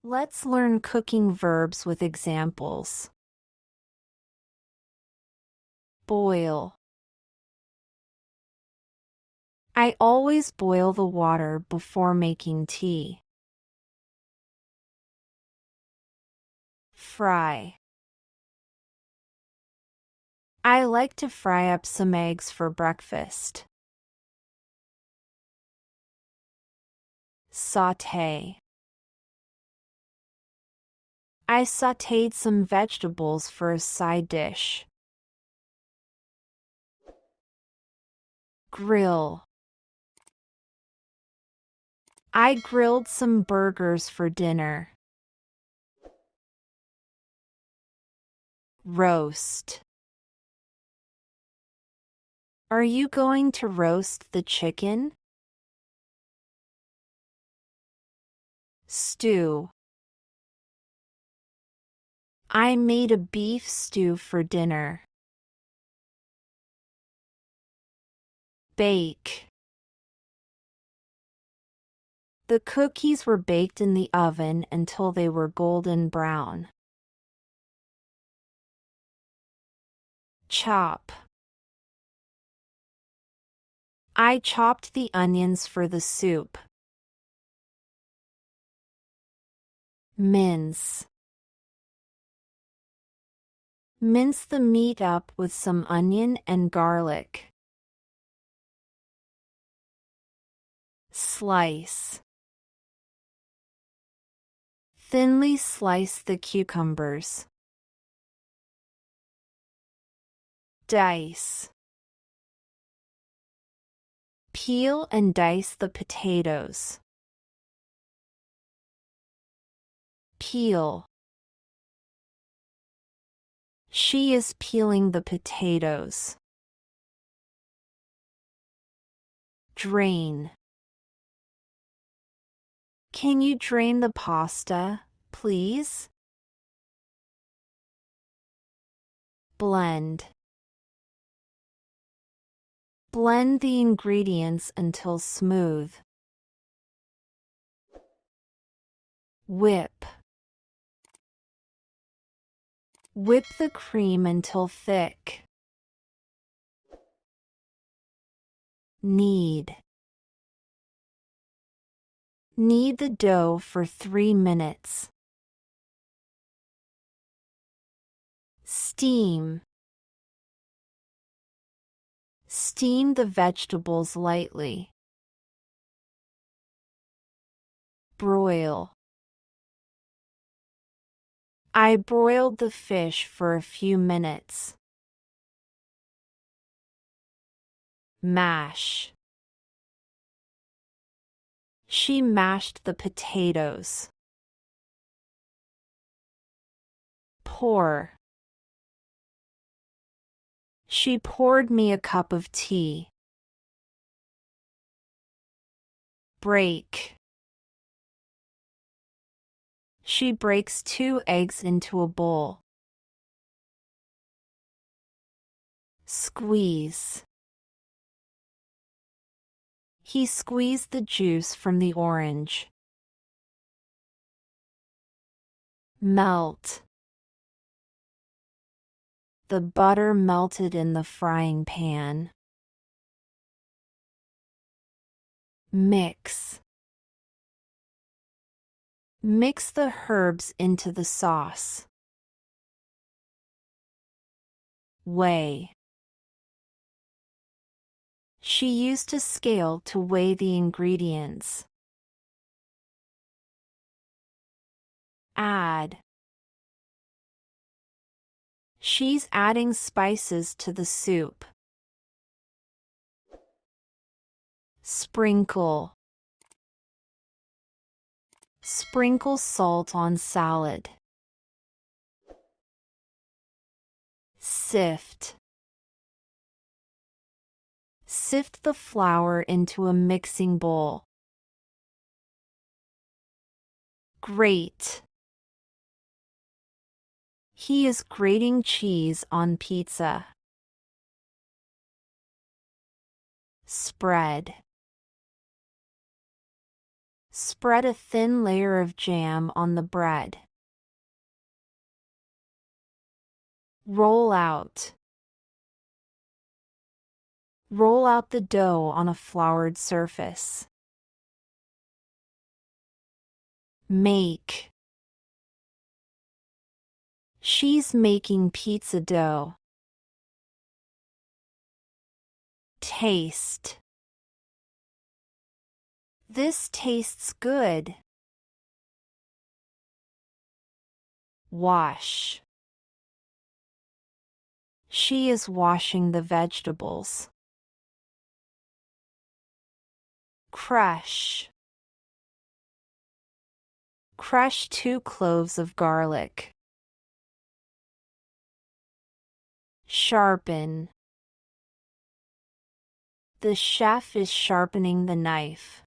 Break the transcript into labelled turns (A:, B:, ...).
A: Let's learn cooking verbs with examples. Boil. I always boil the water before making tea. Fry. I like to fry up some eggs for breakfast. Sauté. I sautéed some vegetables for a side dish. Grill. I grilled some burgers for dinner. Roast. Are you going to roast the chicken? Stew. I made a beef stew for dinner. Bake. The cookies were baked in the oven until they were golden brown. Chop. I chopped the onions for the soup. Mince. Mince the meat up with some onion and garlic. Slice. Thinly slice the cucumbers. Dice. Peel and dice the potatoes. Peel. She is peeling the potatoes. Drain. Can you drain the pasta, please? Blend. Blend the ingredients until smooth. Whip. Whip the cream until thick. Knead. Knead the dough for 3 minutes. Steam. Steam the vegetables lightly. Broil. I broiled the fish for a few minutes. Mash. She mashed the potatoes. Pour. She poured me a cup of tea. Break. She breaks 2 eggs into a bowl. Squeeze. He squeezed the juice from the orange. Melt. The butter melted in the frying pan. Mix. Mix the herbs into the sauce. Weigh. She used a scale to weigh the ingredients. Add. She's adding spices to the soup. Sprinkle. Sprinkle salt on salad. Sift. Sift the flour into a mixing bowl. Grate. He is grating cheese on pizza. Spread. Spread a thin layer of jam on the bread. Roll out. Roll out the dough on a floured surface. Make. She's making pizza dough. Taste. This tastes good. Wash. She is washing the vegetables. Crush. Crush 2 cloves of garlic. Sharpen. The chef is sharpening the knife.